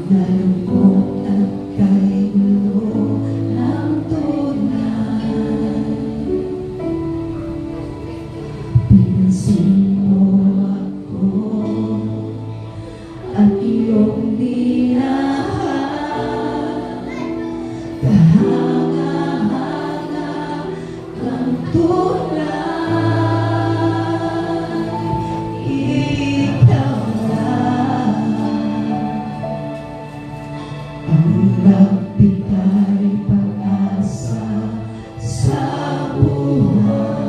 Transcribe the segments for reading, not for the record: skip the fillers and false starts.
Nalungkot at kay gulo ng tunay. Pinansin mo ako at iyong dinahal. Kahanga-hanga kang tunay. Ikaw lang ang nagbigay pag-asa sa buhay.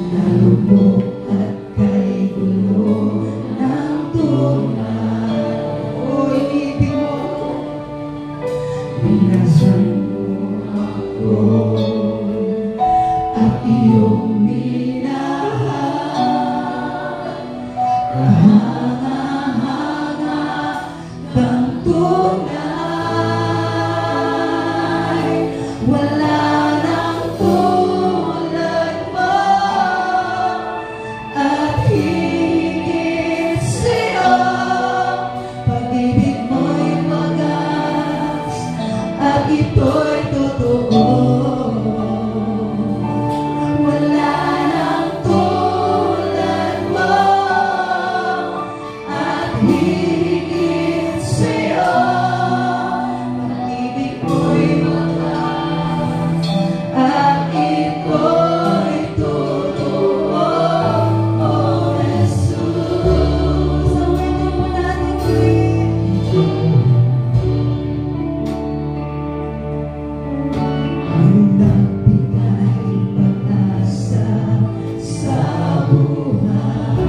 Nalubog at kay gulo ng tunay. O inibig mo, binasal mo ako at iyong minahal. Kahanga-hanga kang tunay. Wala nang tulad mo at higit sa'yo. Pag-ibig mo'y wagas at ito'y totoo. Wala nang tulad mo at higit sa'yo. Pag-ibig mo'y wagas at ito'y totoo. Oh, Jesus, awitin mo natin ito. Ang nagbigay pag-asa sa buhay.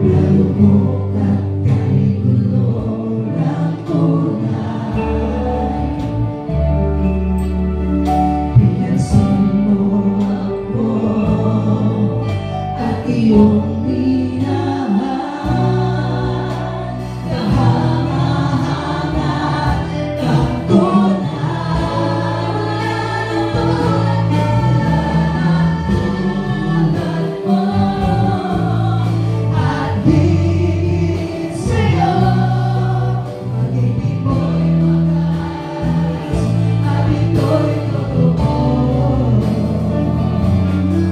Nalubog at kay gulo ng tunay. Pinansin mo ako at iyong minahal. Kahanga-hanga kang tunay. Wala nang tulad mo at higit sa'yo. Pag-ibig mo'y wagas at ito'y totoo.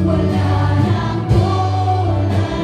Wala nang tulad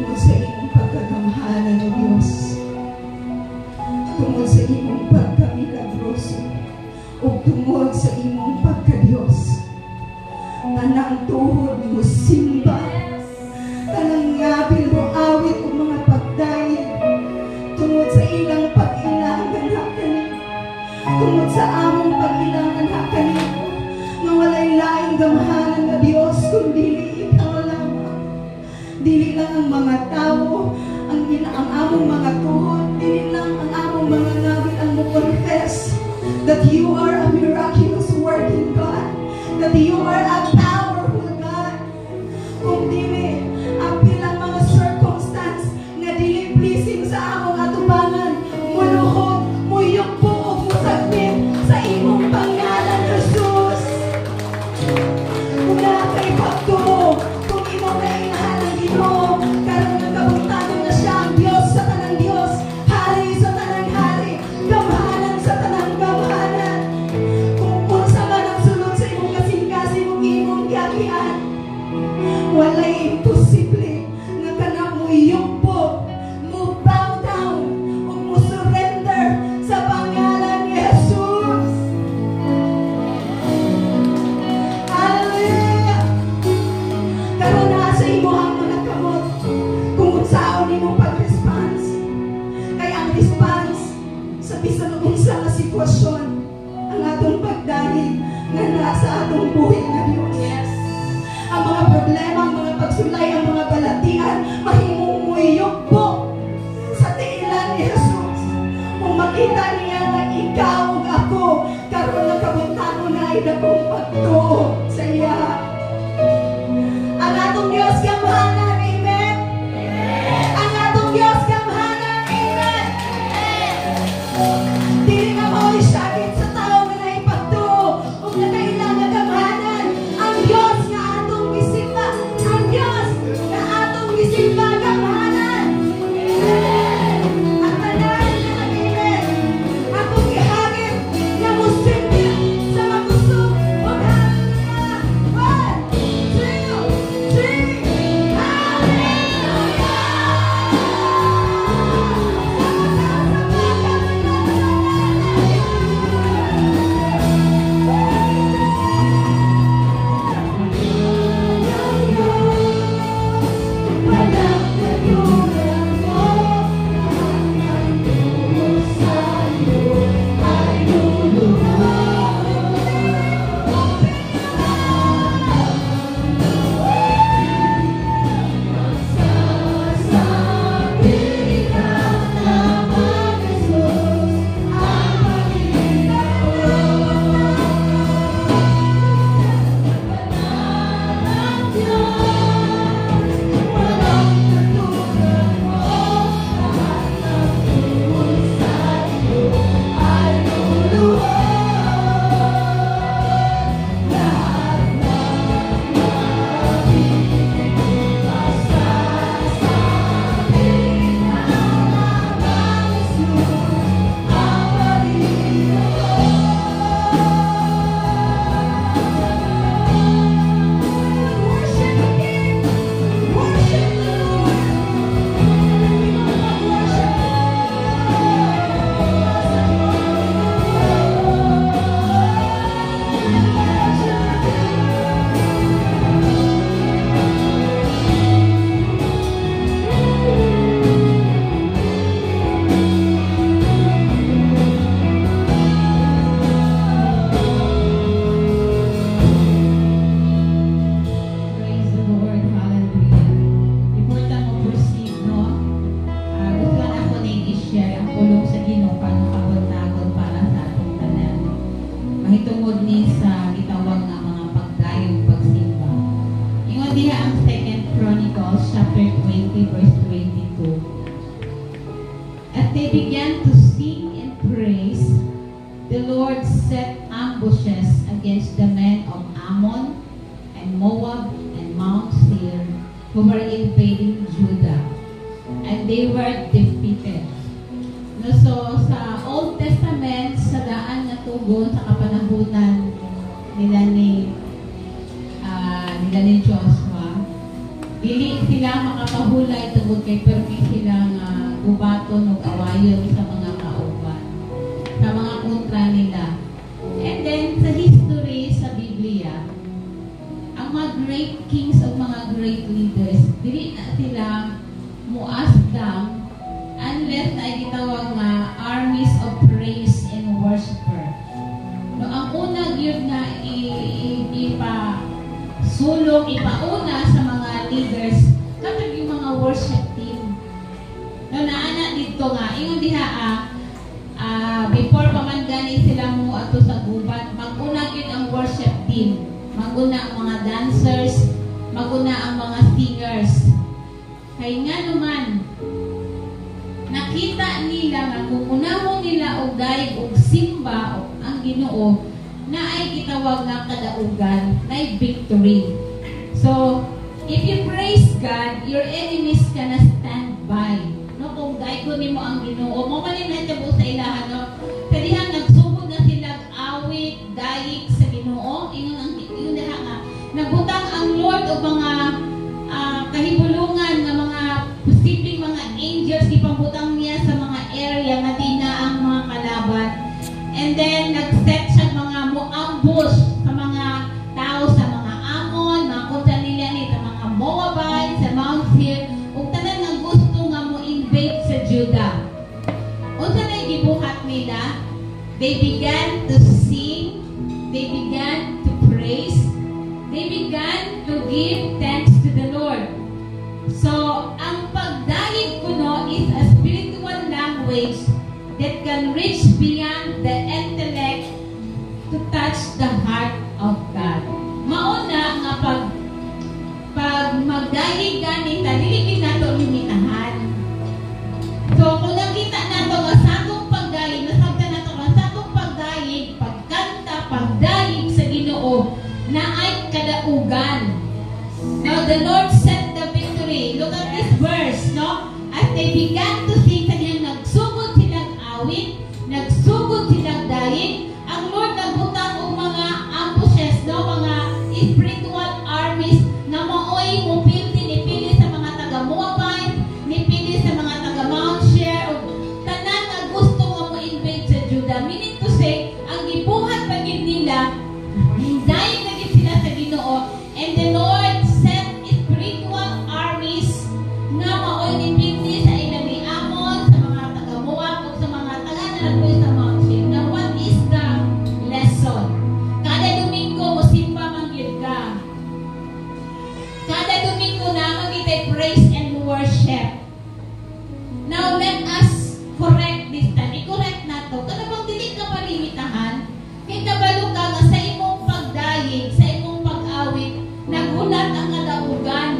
tungod sa imong pagkagamhanan o Diyos, tungod sa imong pagkamilagroso, o tungod sa imong pagka-Diyos. Tanang tuhod mo simba, tanang ngabil mo awit o mga pagdayig, tungod sa ilang pag-ilangan hakani, tungod sa among pag-ilangan hakani, nga walay laing gamhanan na Diyos, kundi ikaw lamang. Dili lang ang mga tao, ang among mga tuhod, dili lang ang among mga ngabil ang mo-confess that you are a miraculous working God, that you are a powerful God. Kung dili, ang bilang mga circumstance na dili pleasing sa among atubangan, muluhod, muyukbo o musagpit sa imong pangalan, Jesus. Kung nakay pagtuo, kung imong nainahan ang Ginoo, karon nga kabungtanon na siya ang Diyos sa tanang Diyos, hari sa tanang hari, gamhanan sa tanang gamhanan. Kung unsa man ang sulod sa imong kasing-kasing mong imong giagian, walay imposible nga kana mo yugbo, mo bow down, o mo surrender sa pangalan ni Jesus. Hallelujah! Karon na sa imuhang mga kamot, kung unsaon imong pag-response, kay ang response sa bisan unsa nga sitwasyon, ang atong pagdahig nga nasa atong buhay na Diyos. Ang mga problema, ang mga pagsulay, ang mga balatian, mahimong muyukbo sa tiilan ni Jesus. Kung makita niya na ikaw ug ako, karon nga kabutano na ay dakong pagtuo sa iya. Ang atong Diyos gamhanan, amen? Ang atong Diyos gamhanan, amen? Dili nga mao'y sakit sa tao nga naipagtuo o nakailangan gamhanan. Ang Diyos nga atong gisimba, ang Diyos nga atong gisimba gamhanan. Ang tanan nga nag-amen, atong ihagit nga musimba sa mabusog o hangin. 1, 2, 3, hallelujah! mahitungod ni sa gitawag nga mga pagdayong pagsimba. Ingon diha ang 2 Chronicles chapter 20 verse 22. As they began to sing and praise, the Lord set ambushes against the men of Ammon and Moab and Mount Seir who were invading Judah, and they were defeated. No, so sa Old Testament, sa daan na tugon sa kapanahunan nila ni Joshua, dili sila makapahulay tungod kay permi sila nga gubaton o awayon sa mga kauban, sa mga kontra nila. And then, sa history, sa Biblia, ang mga great kings o mga great leaders, dili na sila muasdam unless na gitawag nga armies of praise and worshiper. No, ang unang yun nga ipasulong, ipauna sa mga leaders, kapag yung mga worship team. No, naana dito nga, yung diha before pa man gani sila mo ato sa gubat, mag-una yun ang worship team. Mag-una ang mga dancers, mag-una ang mga singers. Kaya nga naman, nakita nila nga kung unahon nila og daig og simba ang Ginoo, na ay gitawag nga kadaugan, na ay victory. So, if you praise God, your enemies can stand by. No, kung daigo nimo ang Ginoo, mo man na tabo sa ilahan, no. Kadihan nagsugod na sila awit, daig sa Ginoo, ingon diha nga nagbutang ang Lord og mga kahibulungan nga mga posibleng mga angels ipambutang niya sa mga area nga di na ang mga kalaban. And then nag-set siya mga mo-ambush sa mga tao, sa mga Amon, mga kontra nila ni sa mga Moabite, sa Mount Seir, ug tanan nga gusto nga mo-invade sa Judah. Unsa na gibuhat nila? They began to sing, they began to praise, they began to give thanks to the Lord. So, ang pagdahig kuno is a spiritual language that can reach beyond the intellect to touch the heart of God. Mauna nga pag magdahig gani dili nato limitahan. So, kung nakita nato nga sa atong pagdahig, nasabtan nato nga sa atong pagdahig, pagkanta, pagdahig sa Ginoo, na ay kadaugan. Now, the Lord set the victory. Look at this verse, no? As they began to sing, kaniyang nagsugod silang awit, nagsugod silang daig, ang Lord nagbutang og mga ambushes, no? Mga spiritual armies na maoy mupildi, nipili sa mga taga-Moabite, nipili sa mga taga-Mount Seir, o tanan na gusto nga mo-invade sa Judah. Meaning to say, ang gibuhat pagid nila, hinday na gid sila sa Ginoo, and the Lord set spiritual armies na maoy nipili sa ilang ni Amon, sa mga taga-Moab, o sa mga taga-Nalagoy sa Mount Seir. Now, what is the lesson? Kada Domingo, musimba man gyud ka. Kada Domingo na magitay praise and worship. Now, let us correct this time. I-correct na to. Kada bang dili ka palimitahan, kay kabalo ka nga sa imong pagdayig, sa imong pag-awit, nagulat ang kadaugan.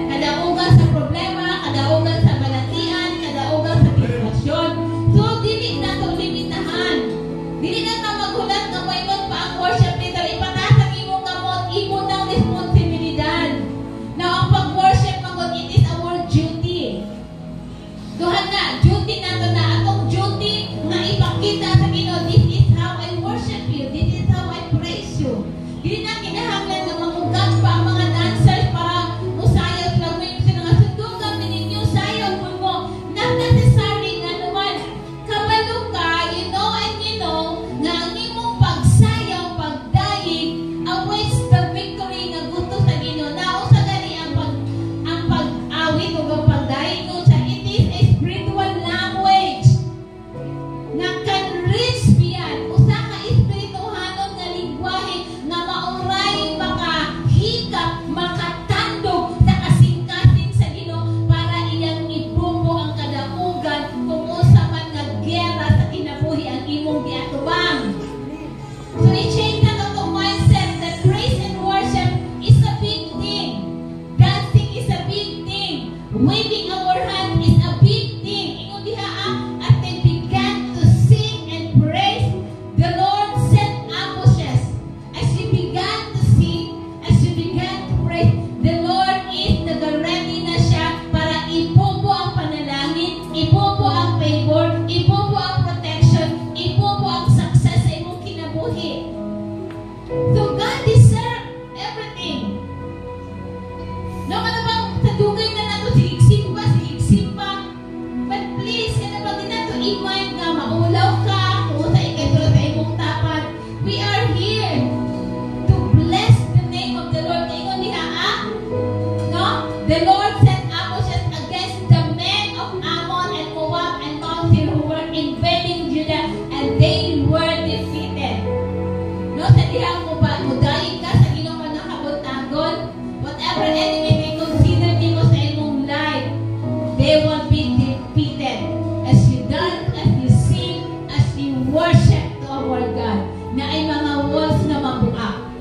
Kadaugan sa problema, kadaugan sa balatian, kadaugan sa sitwasyon. So, dili na to limitahan. Dili na ka magulat na mayroon pa ang worship leader. Ipataas ang imong kamot, imo ng responsibilidad. Now, ang pag-worship magod, it is our duty. Duhan na, duty na to na. Atong duty na ipakita sa Ginoo, this is how I worship you. This is how I praise you. Dili na kinahanglan na mamugad pa ang mga dancers para usayaw sila. Ngayon sila nga sundugan, ninyo sayaw mo. Not necessary nga naman. Kabalo ka, you know and you know, nga ang imong pagsayaw, pagdayig, awaits the victory nga gusto sa Ginoo. Now, sa gani ang pag-awit o ang pagdayig ko sa it is a spiritual language na can reach beyond. Usa ka espirituhanon nga lingwahe nga mauray makahikap, makatandog sa kasing-kasing sa Ginoo para iyang ibubo ang kadaugan kung usa man nga giyera sa kinabuhi ang imong giatubang. So, i-change na itong mindset that praise and worship is a big thing. Dancing is a big thing. Waving our hand is a big thing. Ingon diha at they began to sing and praise, the Lord set ambushes. As you began to sing, as you began to praise, the Lord is nag-ready na siya para ibubo ang panalangin, ibubo ang favor, ibubo ang protection, ibubo ang success sa imong kinabuhi. So God deserves everything. No, ano bang sa dugay na nato simba they will be defeated. As you dance, as you sing, as you worship to our God, na ay mga walls na mabuak.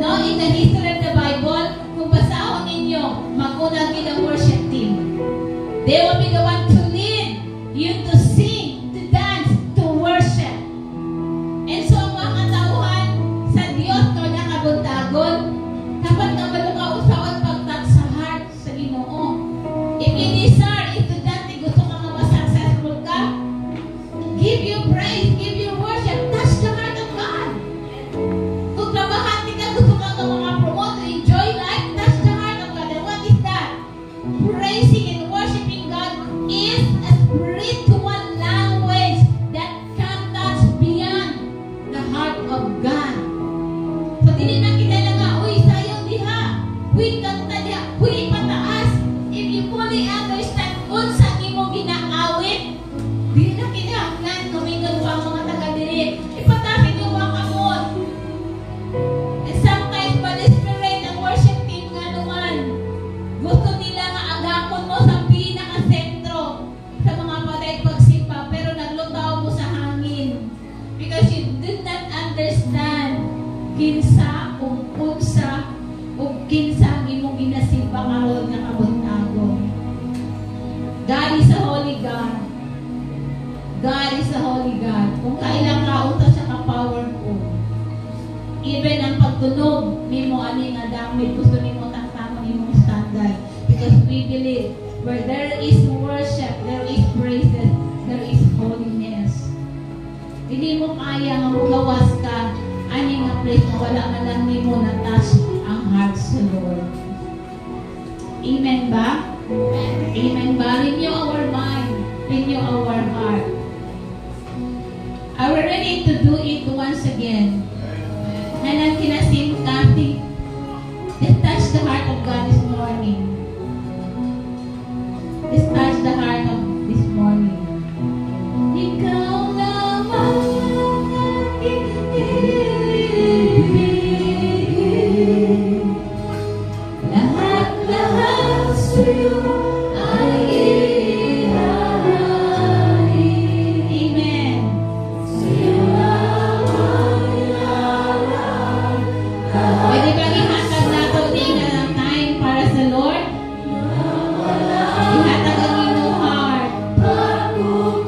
No, in the history of the Bible, kung basahon ninyo, magunag ang worship team. They will be the one to lead you to sing, to dance, to worship. And so, ang mga katauhan sa Diyos ko na kabuntagon, dapat na malukaw-usawan pagtat sa heart sa Ginoo. If you desire, if estudyante gusto ka nga successful ka, give you praise, give you worship, touch the heart of God. Kung trabahante ka, gusto ka nga mga promote, enjoy life, touch the heart of God. And what is that? Praising and worshiping God is a spiritual language that can touch beyond the heart of God. So, dili na kinala nga, uy, sayo diha, uy, kanta diha, uy, pataas. If you fully understand unsa imong ginaawit, dili na kinahanglan kumingon pa ang mga taga-diri. Ipatasin yung mga kamot. And sometimes, by the Spirit, ang worship team nga naman, gusto nila nga agapon mo sa pinaka-sentro sa mga patay pagsimba, pero naglutaw mo sa hangin. Because you did not understand kinsa o unsa o kinsa ang imong ginasimba karon nga kabuntagon. God is a holy God. God is a holy God. Kung kailang kaunta siya ka-powerful. Even ang pagtunog nimo ani nga damit, gusto nimo taktamon imong standard. Because we believe where there is worship, there is praises, there is holiness. Hindi mo kaya nga magawas ka ani nga place na wala na lang nimo na touch ang heart sa Lord. Amen ba? Amen ba? Renew our mind. Renew our heart. Are we ready to do it once again? And ang kinasim Kathy, just touch the heart of God this morning. Just touch the heart of this morning. Ikaw naman ang ibigin. Lahat-lahat sa'yo ay iharain. Amen. Sa'yo lang ang ilalang. Pwede bang ihatag nato din ang time para sa Lord? Ihatag ang inyong heart.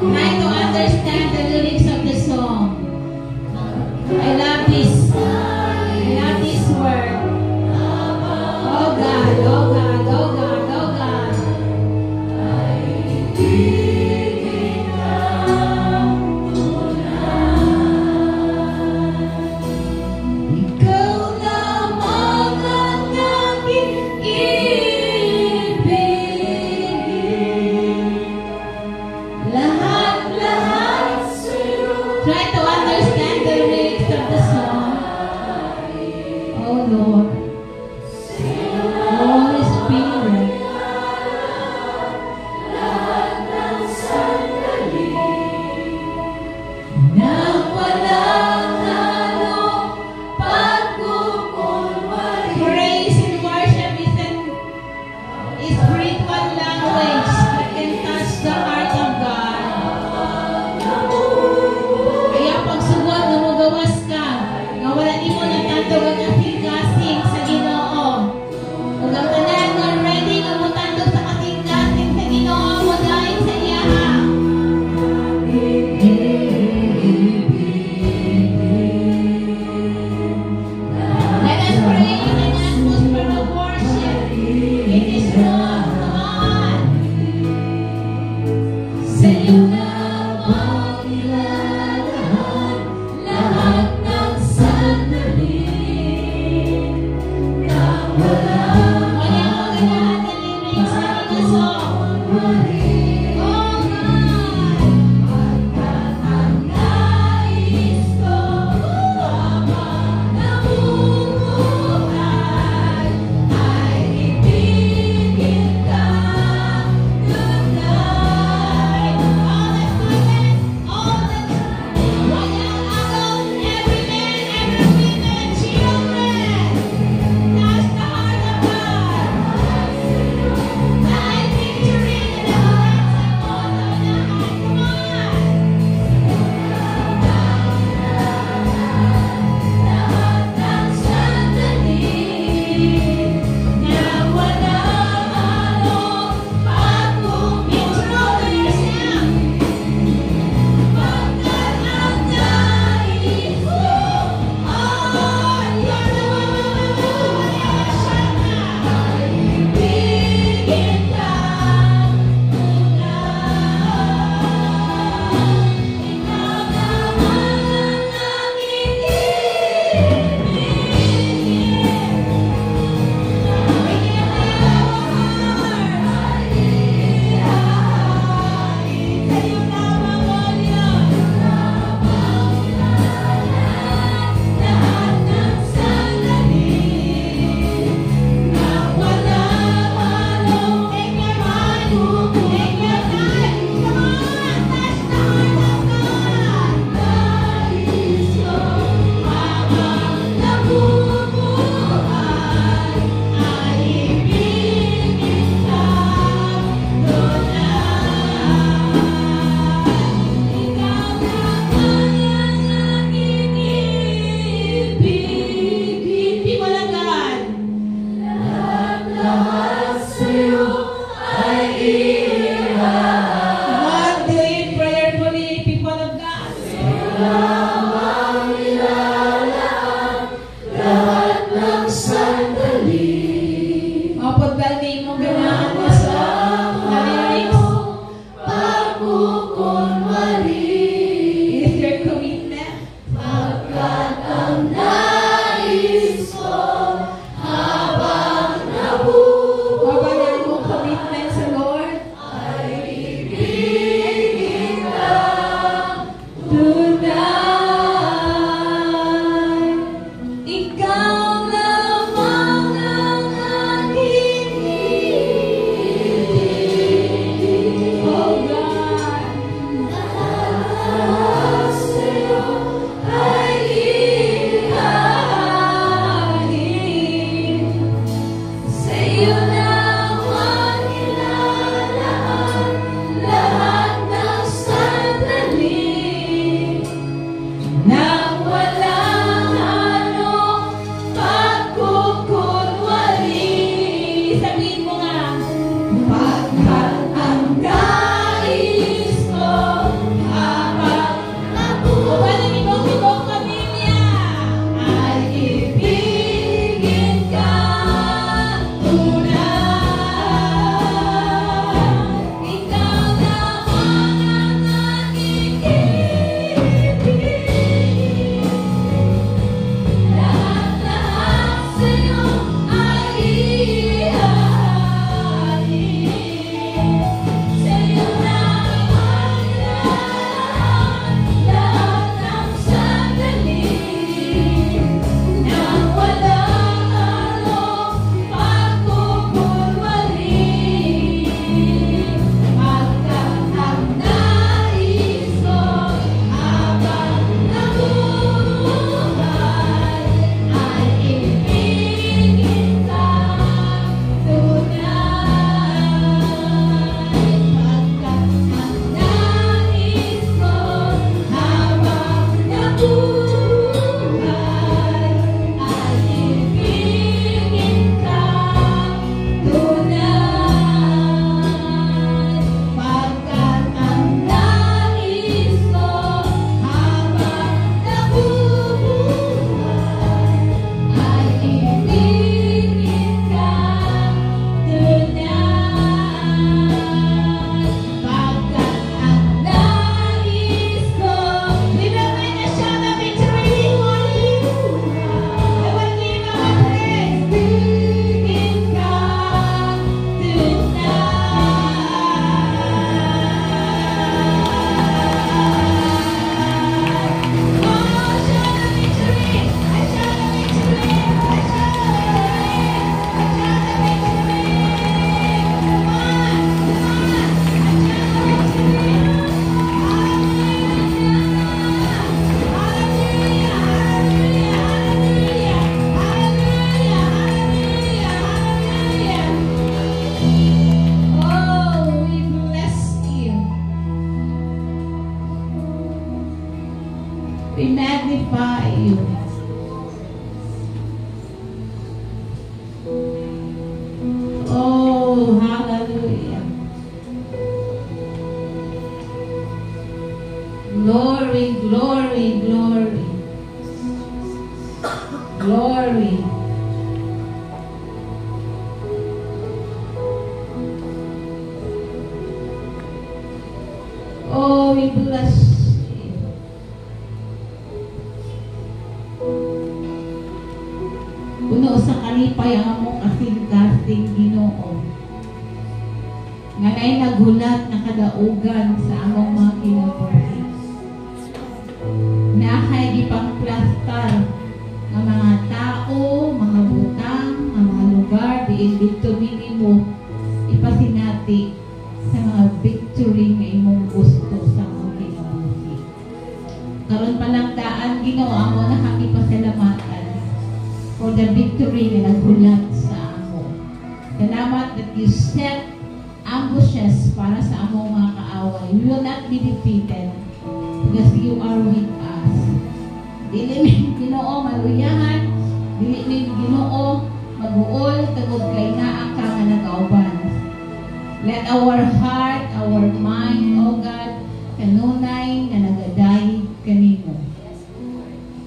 Try to understand the lyrics of the song. I love this. I love this word. Oh God, oh God, oh God, oh God. Ikaw lamang ang aking ibigin. Lahat-lahat sa'yo. Try to understand the lyrics of the song. Oh Lord. Holy Spirit. Nang walang halong pagkukunwari. Praise and worship is a spiritual language that can touch the heart of God. Kaya pagsugod na magawas ka, nga wala di mo natandog ang kasing-kasing sa Ginoo. Kung ang tanan nga ready nga mo tandog sa kasing-kasing sa Ginoo mo dahil sa iyaha. Let us pray in an atmosphere of worship. It is wrong, come on. Sa'yo lamang ilalahan lahat ng sandali. Nang walang maganaan na lyrics sa mga song. Oh God! Ang nais ko habang namumuhay ay ibigin ka tonight. All the walang agaw, every man, every woman, children. Touch the heart of God. Thy victory We magnify you. Oh, hallelujah. Glory, glory, glory. Glory. Oh, we bless you. Puno sa kalipay ang among kasing-kasing Ginoo. Nganay nagulat na kadaugan sa among mga kinabuhi. Naakay gipangplastar ng mga tao, mga butang, ng mga lugar, diin dito minimo ipasinati sa mga victory nga imong gusto sa among kinabuhi. Karon pa lang daan Ginoo amo na kami pasalamatan for the victory na naghulat sa amo. Salamat that you set ambushes para sa among mga kaaway. We will not be defeated because you are with us. Dili mi Ginoo maluyahan, dili mi Ginoo mag-uol tungod kay naa ka nga nagauban. Let our heart, our mind, O God, kanunay na nagaday kanimo.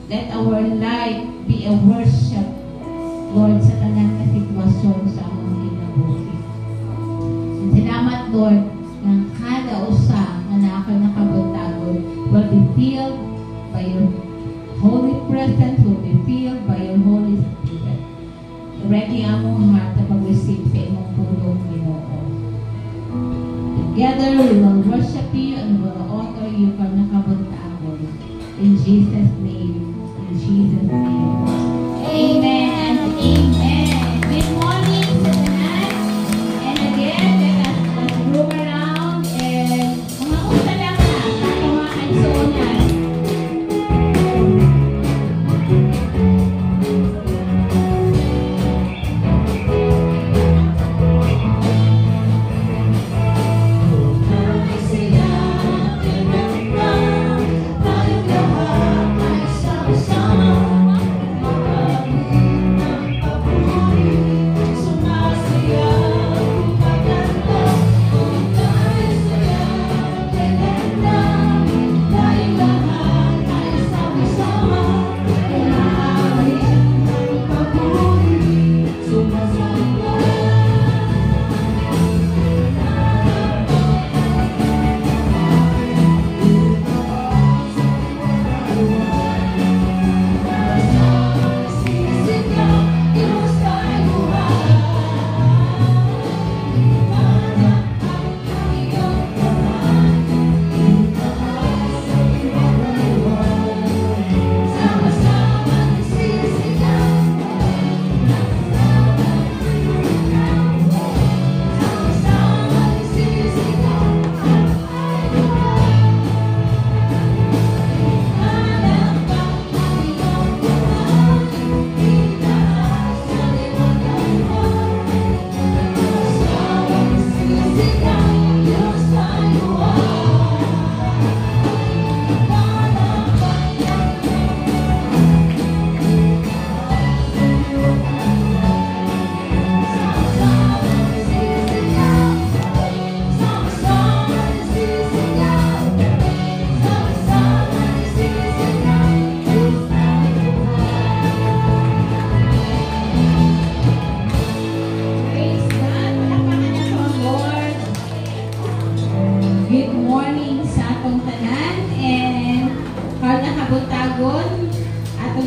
Let our life be a worship, Lord, sa tanan nga sitwasyon sa among kinabuhi. Salamat, Lord, ng kada usa nga nakabuntagon will be filled by your Holy Presence, will be filled by your Holy Spirit. Ready among heart na pag-receive sa imong pulong Ginoo. Together, we will worship you and we will honor you from nakabuntagon. In Jesus' name, in Jesus' name. Amen and amen. Good morning, Sunan. And again, let's roam around and mga usa lang na mga kansonan.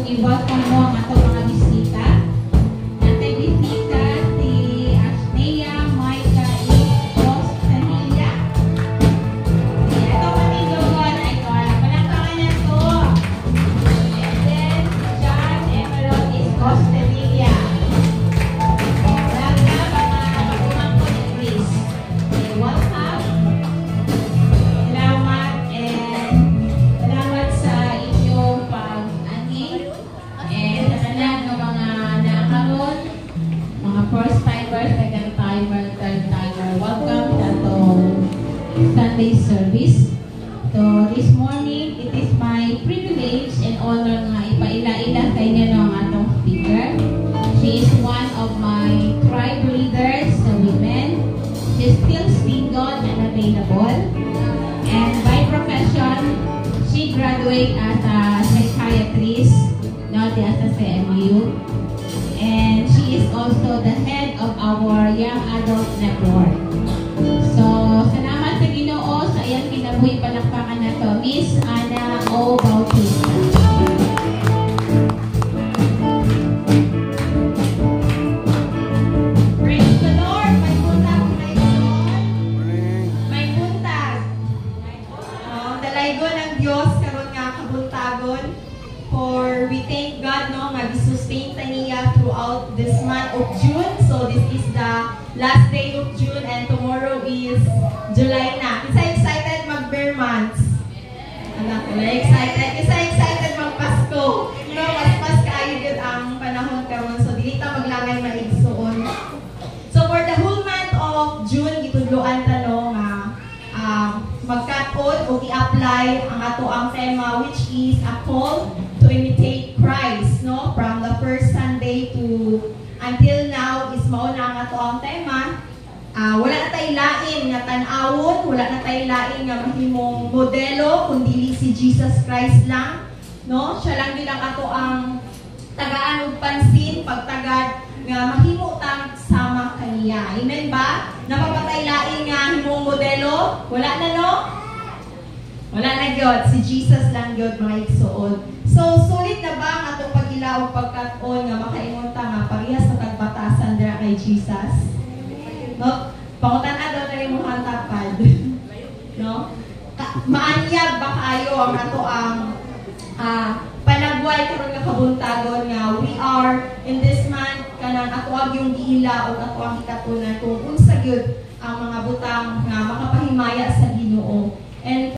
I-welcome mo ang atong mga bisita. Natay bisita si Ashnea Maika E. Costanilla. Ito patilugon ay ito. Palakpakan niya ito. And then John Emerald is Costanilla. Laga mga pagkumangkot ni Chris. Welcome. Salamat sa inyong pag-ani. And sa tanan ng mga nakaroon, mga first timers, second timer, third timer, welcome sa itong Sunday service. So this morning, it is my privilege available. And by profession, she graduated as a psychiatrist, not as a CMU. And she is also the head of our Young Adult Network. So, salamat sa Ginoo sa iyang kinabuhi palakpakan na to, Miss Ana O. Bautista. Praise the Lord! May buntag, may buntag. Dalaygon ang Diyos karon nga kabuntagon. For we thank God no nga gisustain ta niya throughout this month of June. So this is the last day of June and tomorrow is July na. Isa excited mag-bare months. Anak ko na excited. Isa excited mag-Pasko. No, mas kaayo gid ang panahon karon. So dili ta maglangay maigsoon. So for the whole month of June gitudloan ta no nga magkat-on o i-apply ang ato ang tema, which is a call to imitate Christ, no? From the first Sunday to until now is mao na ang ato ang tema. Wala na tayo lain nga tan-awon, wala na tayo lain nga mahimong modelo kundi si Jesus Christ lang, no? Siya lang din ang ato ang tagaan ug pansin pagtagad nga mahimo tang sama kaniya. Amen ba? Napapatay lain nga himong modelo? Wala na, no? Wala na gyud, si Jesus lang gyud mga igsuon. So sulit na ba ang atong pag-ilaw pagkat-on nga makaingon ta nga parehas sa tagbatasan dira kay Jesus? No? Pangutan-a daw tayo mo hantapad. No? Maanyag ba kayo ang ato ang panagway karon nga kabuntagon nga we are in this month kanang ato ang yung giila o ato ang ikatunan kung unsa gyud ang mga butang nga makapahimaya sa Ginoo. And